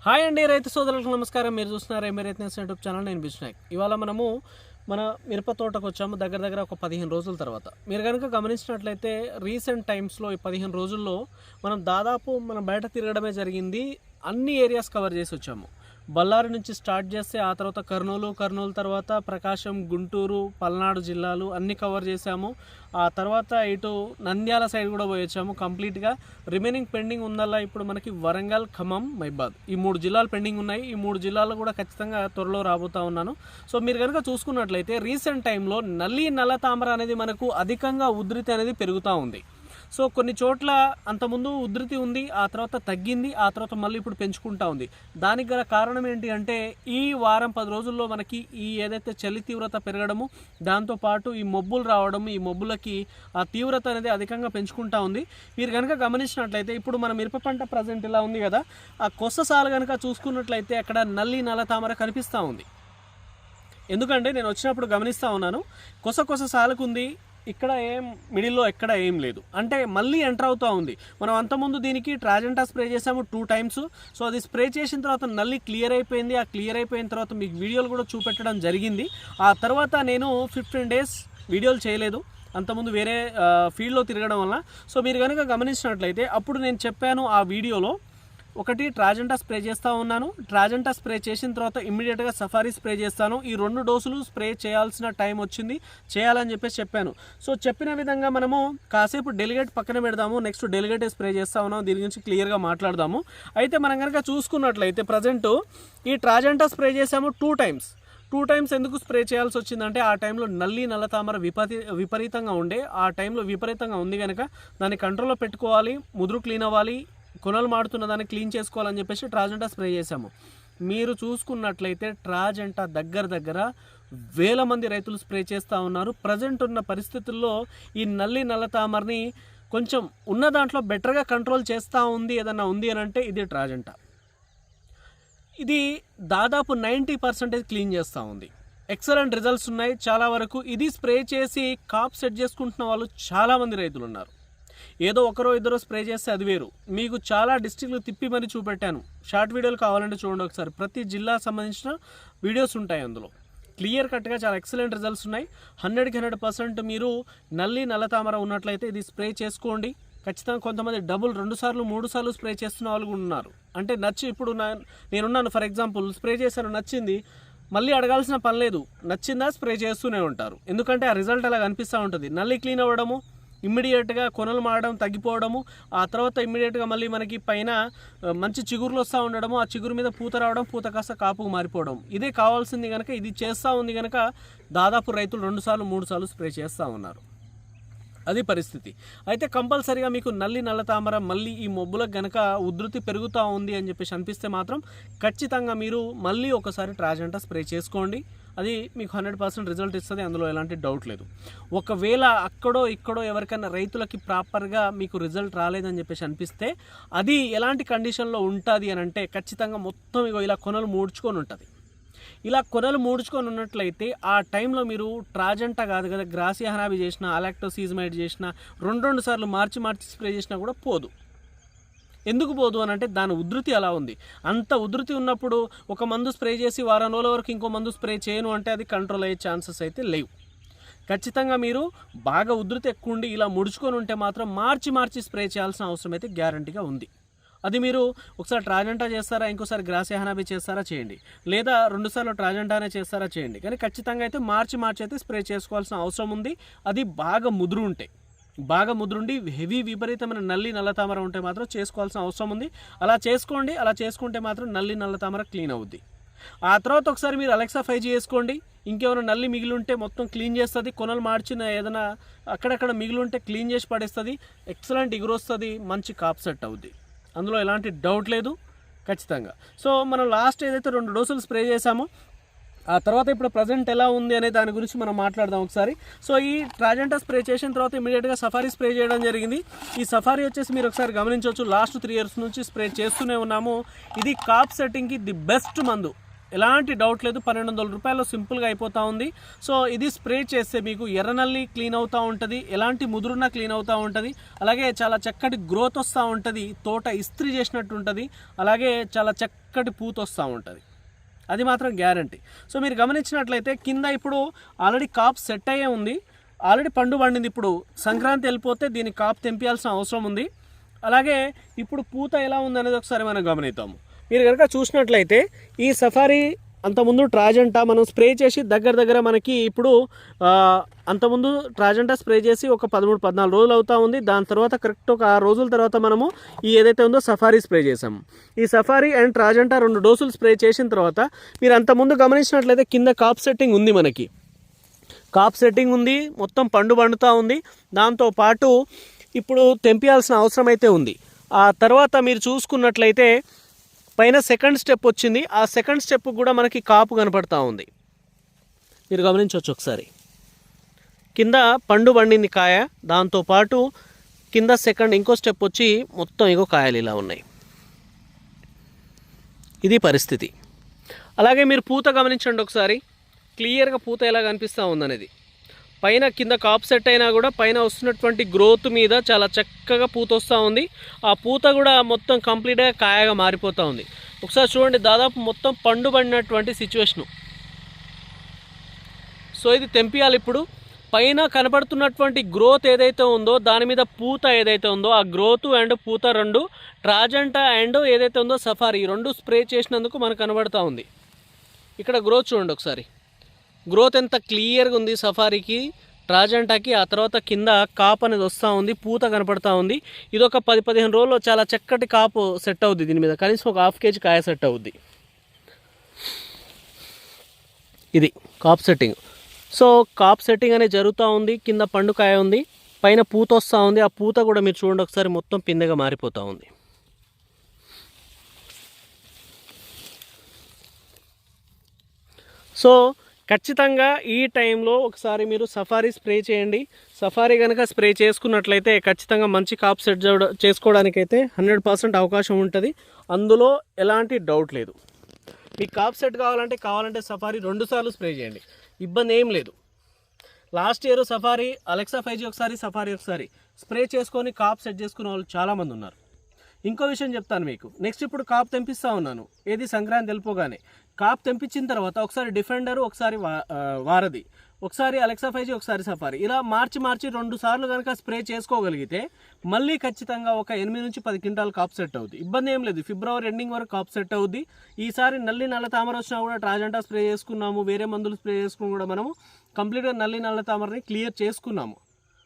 Hi అండి రైతు సోదరులకు నమస్కారం. మీరు చూస్తున్నారు రైతు యూట్యూబ్ ఛానల్. నేను బిష్నాయక్. ఇవాళ మనము మన మిరప తోటకు వచ్చాము దగ్గర ఒక 15 రోజుల తర్వాత. మీరు కనుక గమనించినట్లయితే రీసెంట్ టైమ్స్లో ఈ 15 రోజుల్లో మనం దాదాపు మనం బయట తిరగడమే జరిగింది. అన్ని ఏరియాస్ కవర్ చేసి వచ్చాము. బళ్ళారి నుంచి స్టార్ట్ చేస్తే ఆ తర్వాత కర్నూలు తర్వాత ప్రకాశం, గుంటూరు, పల్నాడు జిల్లాలు అన్నీ కవర్ చేసాము. ఆ తర్వాత ఇటు నంద్యాల సైడ్ కూడా పోయి వచ్చాము కంప్లీట్గా. రిమైనింగ్ పెండింగ్ ఉందల్లా ఇప్పుడు మనకి వరంగల్, ఖమ్మం, మైబాద్ ఈ 3 జిల్లాలు పెండింగ్ ఉన్నాయి. ఈ 3 జిల్లాలు కూడా ఖచ్చితంగా త్వరలో రాబోతా ఉన్నాను. సో మీరు కనుక చూసుకున్నట్లయితే రీసెంట్ టైంలో నల్ల తామర అనేది మనకు అధికంగా ఉధృతి అనేది పెరుగుతూ ఉంది. సో కొన్ని చోట్ల అంతకుముందు ఉధృతి ఉంది, ఆ తర్వాత తగ్గింది, ఆ తర్వాత మళ్ళీ ఇప్పుడు పెంచుకుంటా ఉంది. దానికి గల కారణం ఏంటి అంటే ఈ వారం 10 రోజుల్లో మనకి ఈ ఏదైతే చలి తీవ్రత పెరగడము, దాంతోపాటు ఈ మొబ్బులు రావడము, ఈ మొబ్బులకి ఆ తీవ్రత అనేది అధికంగా పెంచుకుంటా ఉంది. మీరు కనుక గమనించినట్లయితే ఇప్పుడు మన మిరప పంట ప్రజెంట్ ఇలా ఉంది కదా, ఆ కొససాలు కనుక చూసుకున్నట్లయితే అక్కడ నల్ల తామర కనిపిస్తూ ఉంది. ఎందుకంటే నేను వచ్చినప్పుడు గమనిస్తూ ఉన్నాను, కొస సాలుకుంది, ఇక్కడ ఏం మిడిల్లో ఎక్కడ ఏం లేదు, అంటే మళ్ళీ ఎంటర్ అవుతూ ఉంది. మనం అంతకుముందు దీనికి ట్రాజెంటా స్ప్రే చేసాము 2 times. సో అది స్ప్రే చేసిన తర్వాత నల్లి క్లియర్ అయిపోయింది. ఆ క్లియర్ అయిపోయిన తర్వాత మీకు వీడియోలు కూడా చూపెట్టడం జరిగింది. ఆ తర్వాత నేను 15 days వీడియోలు చేయలేదు, అంతకుముందు వేరే ఫీల్డ్లో తిరగడం వల్ల. సో మీరు కనుక గమనించినట్లయితే అప్పుడు నేను చెప్పాను ఆ వీడియోలో, ఒకటి ట్రాజెంటా స్ప్రే చేస్తూ ఉన్నాను. ట్రాజెంటా స్ప్రే చేసిన తర్వాత ఇమ్మీడియట్గా సఫారీ స్ప్రే చేస్తాను. ఈ 2 డోసులు స్ప్రే చేయాల్సిన టైం వచ్చింది, చేయాలని చెప్పాను. సో చెప్పిన విధంగా మనము కాసేపు డెలిగేట్ పక్కన పెడదాము, నెక్స్ట్ డెలిగేట్ స్ప్రే చేస్తూ ఉన్నాము. దీని గురించి క్లియర్గా మాట్లాడదాము. అయితే మనం కనుక చూసుకున్నట్లయితే ప్రజెంట్ ఈ ట్రాజెంటా స్ప్రే చేసాము 2 times. ఎందుకు స్ప్రే చేయాల్సి వచ్చిందంటే ఆ టైంలో నల్ల తామర విపరీతంగా ఉండే, ఆ టైంలో విపరీతంగా ఉంది కనుక దాన్ని కంట్రోల్లో పెట్టుకోవాలి, ముదురు క్లీన్ అవ్వాలి, కొనలు మాడుతున్న దాన్ని క్లీన్ చేసుకోవాలని చెప్పేసి ట్రాజెంటా స్ప్రే చేసాము. మీరు చూసుకున్నట్లయితే ట్రాజెంటా దగ్గర వేల మంది రైతులు స్ప్రే చేస్తూ ఉన్నారు. ప్రజెంట్ ఉన్న పరిస్థితుల్లో ఈ నల్ల తామరని కొంచెం ఉన్న దాంట్లో బెటర్గా కంట్రోల్ చేస్తూ ఉంది ఏదన్నా ఉంది అని అంటే ఇది ట్రాజెంటా. ఇది దాదాపు 90% క్లీన్ చేస్తూ ఉంది. ఎక్సలెంట్ రిజల్ట్స్ ఉన్నాయి చాలా వరకు. ఇది స్ప్రే చేసి కాప్ సెట్ చేసుకుంటున్న వాళ్ళు చాలామంది రైతులు ఉన్నారు. ఏదో ఒకరో ఇద్దరో స్ప్రే చేస్తే అది వేరు. మీకు చాలా డిస్ట్రిక్ట్లు తిప్పి మరీ చూపెట్టాను. షార్ట్ వీడియోలు కావాలంటే చూడండి ఒకసారి. ప్రతి జిల్లా సంబంధించిన వీడియోస్ ఉంటాయి అందులో. క్లియర్ కట్గా చాలా ఎక్సలెంట్ రిజల్ట్స్ ఉన్నాయి. 100కి 100% మీరు నల్ల తామర ఉన్నట్లయితే ఇది స్ప్రే చేసుకోండి. ఖచ్చితంగా కొంతమంది డబుల్ 2 సార్లు 3 సార్లు స్ప్రే చేస్తున్న వాళ్ళు కూడా ఉన్నారు. అంటే నచ్చి ఇప్పుడు నేనున్నాను ఫర్ ఎగ్జాంపుల్, స్ప్రే చేశాను, నచ్చింది, మళ్ళీ అడగాల్సిన పని లేదు, నచ్చిందా స్ప్రే చేస్తూనే ఉంటారు. ఎందుకంటే ఆ రిజల్ట్ అలా కనిపిస్తూ ఉంటుంది. నల్లి క్లీన్ అవ్వడము, ఇమ్మీడియట్గా కొనలు మారడం తగ్గిపోవడము, ఆ తర్వాత ఇమ్మీడియట్గా మళ్ళీ మనకి పైన మంచి చిగురులు వస్తూ ఉండడము, ఆ చిగురు మీద పూత రావడం, పూత కాస్త కాపుకు మారిపోవడం, ఇదే కావాల్సింది కనుక ఇది చేస్తూ ఉంది కనుక దాదాపు రైతులు 2 సార్లు 3 సార్లు స్ప్రే చేస్తూ ఉన్నారు. అది పరిస్థితి. అయితే కంపల్సరీగా మీకు నల్ల తామర మళ్ళీ ఈ మొబ్బులకు గనక ఉధృతి పెరుగుతూ ఉంది అని చెప్పేసి అనిపిస్తే మాత్రం ఖచ్చితంగా మీరు మళ్ళీ ఒకసారి ట్రాజెంటా స్ప్రే చేసుకోండి. అది మీకు 100% రిజల్ట్ ఇస్తుంది, అందులో ఎలాంటి డౌట్ లేదు. ఒకవేళ అక్కడో ఇక్కడో ఎవరికైనా రైతులకి ప్రాపర్గా మీకు రిజల్ట్ రాలేదని చెప్పేసి అనిపిస్తే అది ఎలాంటి కండిషన్లో ఉంటుంది అని అంటే ఖచ్చితంగా మొత్తం ఇలా కొనలు మూడ్చుకొని ఉంటుంది. ఇలా కొనలు మూడ్చుకొని ఉన్నట్లయితే ఆ టైంలో మీరు ట్రాజెంటా కాదు కదా, గ్రాసియా హనాబి చేసినా, అలాక్టోసీజమైడ్ చేసినా, 2 సార్లు మార్చి స్ప్రే చేసినా కూడా పోదు. ఎందుకు పోదు అని అంటే దాని ఉధృతి అలా ఉంది. అంత ఉధృతి ఉన్నప్పుడు ఒక మందు స్ప్రే చేసి వారం రోజుల వరకు ఇంకో మందు స్ప్రే చేయను అంటే అది కంట్రోల్ అయ్యే ఛాన్సెస్ అయితే లేవు. ఖచ్చితంగా మీరు బాగా ఉధృతి ఎక్కువ ఉండి ఇలా ముడుచుకొని ఉంటే మాత్రం మార్చి స్ప్రే చేయాల్సిన అవసరం అయితే గ్యారంటీగా ఉంది. అది మీరు ఒకసారి ట్రాజెంటా చేస్తారా, ఇంకోసారి గ్రాసియా హనాబి చేస్తారా చేయండి, లేదా 2 సార్లు ట్రాజెంటానే చేస్తారా చేయండి. కానీ ఖచ్చితంగా అయితే మార్చి అయితే స్ప్రే చేసుకోవాల్సిన అవసరం ఉంది. అది బాగా ముదురుండి హెవీ విపరీతమైన నల్ల తామర ఉంటే మాత్రం చేసుకోవాల్సిన అవసరం ఉంది. అలా చేసుకోండి. అలా చేసుకుంటే మాత్రం నల్ల తామర క్లీన్ అవుద్ది. ఆ తర్వాత ఒకసారి మీరు అలెక్సా 5G చేసుకోండి. ఇంకేమైనా నల్లి మిగిలి ఉంటే మొత్తం క్లీన్ చేస్తుంది. కొనలు మార్చిన ఏదైనా అక్కడక్కడ మిగిలి ఉంటే క్లీన్ చేసి పడేస్తుంది. ఎక్సలెంట్ ఎగురొస్తుంది, మంచి కాప్ సెట్ అవుద్ది, అందులో ఎలాంటి డౌట్ లేదు ఖచ్చితంగా. సో మనం లాస్ట్ ఏదైతే 2 డోసులు స్ప్రే చేసామో ఆ తర్వాత ఇప్పుడు ప్రజెంట్ ఎలా ఉంది అనే దాని గురించి మనం మాట్లాడదాం ఒకసారి. సో ఈ ట్రాజెంటా స్ప్రే చేసిన తర్వాత ఇమీడియట్గా సఫారీ స్ప్రే చేయడం జరిగింది. ఈ సఫారీ వచ్చేసి మీరు ఒకసారి గమనించవచ్చు, లాస్ట్ 3 years నుంచి స్ప్రే చేస్తూనే ఉన్నాము. ఇది కాప్ సెట్టింగ్కి ది బెస్ట్ మందు. ఎలాంటి డౌట్ లేదు, 1200 రూపాయలు సింపుల్గా అయిపోతూ ఉంది. సో ఇది స్ప్రే చేస్తే మీకు ఎర్రనల్లి క్లీన్ అవుతూ ఉంటుంది, ఎలాంటి ముదురున్న క్లీన్ అవుతూ ఉంటుంది, అలాగే చాలా చక్కటి గ్రోత్ వస్తూ ఉంటుంది, తోట ఇస్త్రీ చేసినట్టు ఉంటుంది, అలాగే చాలా చక్కటి పూత వస్తూ ఉంటుంది, అది మాత్రం గ్యారంటీ. సో మీరు గమనించినట్లయితే కింద ఇప్పుడు ఆల్రెడీ కాప్ సెట్ అయ్యే ఉంది, ఆల్రెడీ పండు పండింది. ఇప్పుడు సంక్రాంతి వెళ్ళిపోతే దీన్ని కాపు తెంపాల్సిన అవసరం ఉంది. అలాగే ఇప్పుడు పూత ఎలా ఉందనేది ఒకసారి మనం గమనిద్దాము. మీరు కనుక చూసినట్లయితే ఈ సఫారీ అంతకుముందు ట్రాజెంటా మనం స్ప్రే చేసి దగ్గర మనకి ఇప్పుడు అంతకుముందు ట్రాజెంటా స్ప్రే చేసి ఒక 13-14 రోజులు అవుతా ఉంది. దాని తర్వాత కరెక్ట్ ఒక 6 రోజుల తర్వాత మనము ఈ ఏదైతే ఉందో సఫారీ స్ప్రే చేసాము. ఈ సఫారీ అండ్ ట్రాజెంటా 2 డోసులు స్ప్రే చేసిన తర్వాత మీరు అంతకుముందు గమనించినట్లయితే కింద కాప్ సెట్టింగ్ ఉంది, మనకి కాప్ సెట్టింగ్ ఉంది, మొత్తం పండు పండుతూ ఉంది. దాంతోపాటు ఇప్పుడు తెంపియాల్సిన అవసరం అయితే ఉంది. ఆ తర్వాత మీరు చూసుకున్నట్లయితే పైన సెకండ్ స్టెప్ వచ్చింది, ఆ సెకండ్ స్టెప్ కూడా మనకి కాపు కనపడతా ఉంది, మీరు గమనించవచ్చు ఒకసారి. కింద పండు పండింది కాయ, దాంతోపాటు కింద సెకండ్ ఇంకో స్టెప్ వచ్చి మొత్తం ఇంకో కాయలు ఇలా ఉన్నాయి, ఇది పరిస్థితి. అలాగే మీరు పూత గమనించండి ఒకసారి, క్లియర్గా పూత ఎలా కనిపిస్తూ ఉందనేది. పైన కింద కాప్ సెట్ అయినా కూడా పైన వస్తున్నటువంటి గ్రోత్ మీద చాలా చక్కగా పూత వస్తూ ఉంది. ఆ పూత కూడా మొత్తం కంప్లీట్గా కాయగా మారిపోతూ ఉంది. ఒకసారి చూడండి, దాదాపు మొత్తం పండు పడినటువంటి సిచ్యువేషను. సో ఇది తెంపియాలి ఇప్పుడు. పైన కనబడుతున్నటువంటి గ్రోత్ ఏదైతే ఉందో దాని మీద పూత ఏదైతే ఉందో ఆ గ్రోత్ అండ్ పూత రెండు, ట్రాజెంటా అండ్ ఏదైతే ఉందో సఫారీ, 2 స్ప్రే చేసినందుకు మనకు కనబడుతూ ఉంది. ఇక్కడ గ్రోత్ చూడండి ఒకసారి, గ్రోత్ ఎంత క్లియర్గా ఉంది సఫారీకి, ట్రాజెంటాకి. ఆ తర్వాత కింద కాప్ అనేది వస్తూ ఉంది, పూత కనపడతా ఉంది. ఇది ఒక 10-15 రోజుల్లో చాలా చక్కటి కాపు సెట్ అవుద్ది, దీని మీద కనీసం ఒక 1/2 kg కాయ సెట్ అవుద్ది. ఇది కాప్ సెట్టింగ్. సో కాప్ సెట్టింగ్ అనేది జరుగుతూ ఉంది, కింద పండు కాయ ఉంది, పైన పూత వస్తూ ఉంది. ఆ పూత కూడా మీరు చూడండి ఒకసారి, మొత్తం పిందెగా మారిపోతూ ఉంది. సో ఖచ్చితంగా ఈ టైంలో ఒకసారి మీరు సఫారీ స్ప్రే చేయండి. సఫారీ కనుక స్ప్రే చేసుకున్నట్లయితే ఖచ్చితంగా మంచి కాప్ సెట్ చేసుకోవడానికైతే 100% అవకాశం ఉంటుంది, అందులో ఎలాంటి డౌట్ లేదు. మీకు కాప్ సెట్ కావాలంటే సఫారీ 2 సార్లు స్ప్రే చేయండి, ఇబ్బంది ఏం లేదు. Last year safari Alexa 5G ఒకసారి, సఫారీ ఒకసారి స్ప్రే చేసుకొని కాప్ సెట్ చేసుకునే వాళ్ళు చాలామంది ఉన్నారు. ఇంకో విషయం చెప్తాను మీకు, నెక్స్ట్ ఇప్పుడు కాప్ తెంపిస్తూ ఉన్నాను, ఏది సంక్రాంతి వెళ్ళిపోగానే కాప్ తెంపించిన తర్వాత ఒకసారి డిఫెండరు, ఒకసారి వారధి, ఒకసారి అలెక్సా 5G, ఒకసారి సఫారీ, ఇలా మార్చి 2 సార్లు కనుక స్ప్రే చేసుకోగలిగితే మళ్ళీ ఖచ్చితంగా ఒక 8-10 క్వింటాల్ కాప్ సెట్ అవుద్ది, ఇబ్బంది ఏం లేదు. ఫిబ్రవరి ఎండింగ్ వరకు కాప్ సెట్ అవుద్ది. ఈసారి నల్ల తామర వచ్చినా కూడా ట్రాజెంటా స్ప్రే చేసుకున్నాము, వేరే మందులు స్ప్రే చేసుకుని కూడా మనము కంప్లీట్గా నల్ల తామరని క్లియర్ చేసుకున్నాము.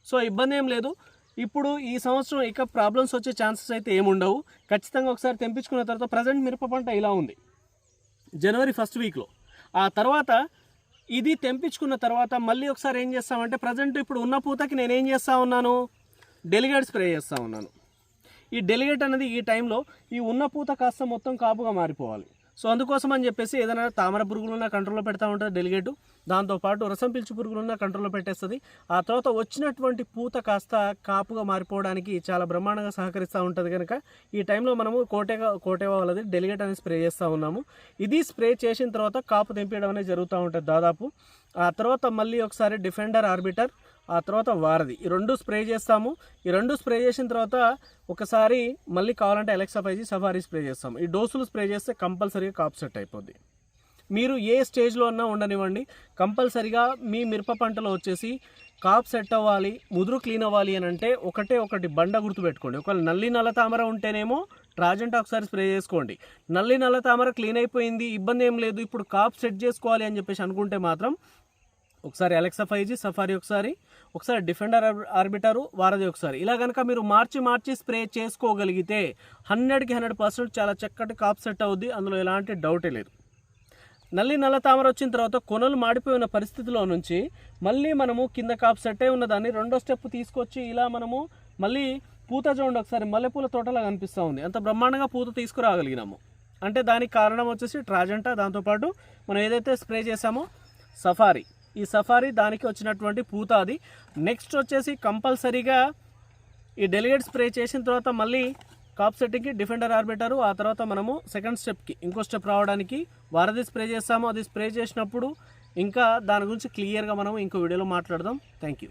సో ఇబ్బంది ఏం లేదు. ఇప్పుడు ఈ సంవత్సరం ఇక ప్రాబ్లమ్స్ వచ్చే ఛాన్సెస్ అయితే ఏముండవు. ఖచ్చితంగా ఒకసారి తెంపించుకున్న తర్వాత ప్రజెంట్ మిరప పంట ఇలా ఉంది జనవరి 1st వీక్లో. ఆ తర్వాత ఇది తెంపించుకున్న తర్వాత మళ్ళీ ఒకసారి ఏం చేస్తామంటే, ప్రజెంట్ ఇప్పుడు ఉన్న పూతకి నేను ఏం చేస్తూ ఉన్నాను, డెలిగేట్ స్ప్రే చేస్తూ ఉన్నాను. ఈ డెలిగేట్ అనేది ఈ టైంలో ఈ ఉన్న పూత కాస్త మొత్తం కాపుగా మారిపోవాలి. సో అందుకోసం అని చెప్పేసి ఏదైనా తామర పురుగులున్న కంట్రోల్లో పెడతా ఉంటుంది డెలిగేటు, దాంతోపాటు రసం పీల్చు పురుగులున్న కంట్రోల్లో పెట్టేస్తుంది. ఆ తర్వాత వచ్చినటువంటి పూత కాస్త కాపుగా మారిపోవడానికి చాలా బ్రహ్మాండంగా సహకరిస్తూ ఉంటుంది. కనుక ఈ టైంలో మనము కోటేవా వాళ్ళది డెలిగేట్ అనేది స్ప్రే చేస్తూ ఉన్నాము. ఇది స్ప్రే చేసిన తర్వాత కాపు తెంపేయడం అనేది జరుగుతూ ఉంటుంది దాదాపు. ఆ తర్వాత మళ్ళీ ఒకసారి డిఫెండర్, ఆర్బిటర్, ఆ తర్వాత వారధి, ఈ 2 స్ప్రే చేస్తాము. ఈ 2 స్ప్రే చేసిన తర్వాత ఒకసారి మళ్ళీ కావాలంటే అలెక్సా 5G, సఫారీ స్ప్రే చేస్తాము. ఈ డోసులు స్ప్రే చేస్తే కంపల్సరీగా కాప్ సెట్ అయిపోద్ది. మీరు ఏ స్టేజ్లో అన్నా ఉండనివ్వండి, కంపల్సరీగా మీ మిరప పంటలో వచ్చేసి కాప్ సెట్ అవ్వాలి, ముదురు క్లీన్ అవ్వాలి అని అంటే ఒకటి బండ గుర్తుపెట్టుకోండి. ఒకవేళ నల్ల తామర ఉంటేనేమో ట్రాజెంటా ఒకసారి స్ప్రే చేసుకోండి. నల్ల తామర క్లీన్ అయిపోయింది, ఇబ్బంది ఏం లేదు, ఇప్పుడు కాప్ సెట్ చేసుకోవాలి అని చెప్పేసి అనుకుంటే మాత్రం ఒకసారి అలెక్సా 5G, సఫారీ ఒకసారి డిఫెండర్, ఆర్బిటరు, వారధి ఒకసారి, ఇలా కనుక మీరు మార్చి స్ప్రే చేసుకోగలిగితే 100కి 100% చాలా చక్కటి కాప్ సెట్ అవుద్ది, అందులో ఎలాంటి డౌటే లేదు. నల్ల తామర వచ్చిన తర్వాత కొనలు మాడిపోయిన పరిస్థితిలో నుంచి మళ్ళీ మనము కింద కాప్ సెట్ అయి ఉన్నదాన్ని 2వ స్టెప్ తీసుకొచ్చి ఇలా మనము మళ్ళీ పూత చూడండి ఒకసారి, మల్లెపూల తోటలా కనిపిస్తూ ఉంది. అంత బ్రహ్మాండంగా పూత తీసుకురాగలిగినాము అంటే దానికి కారణం వచ్చేసి ట్రాజెంటా, దాంతోపాటు మనం ఏదైతే స్ప్రే చేసామో సఫారీ, ఈ సఫారీ దానికి వచ్చినటువంటి పూత అది. నెక్స్ట్ వచ్చేసి కంపల్సరీగా ఈ డెలిగేట్ స్ప్రే చేసిన తర్వాత మళ్ళీ కాప్ సెట్టింగ్కి డిఫెండర్ ఆర్బిటర్, ఆ తర్వాత మనము సెకండ్ స్టెప్కి ఇంకో స్టెప్ రావడానికి వారధి స్ప్రే చేస్తాము. అది స్ప్రే చేసినప్పుడు ఇంకా దాని గురించి క్లియర్గా మనం ఇంకో వీడియోలో మాట్లాడదాం. Thank you.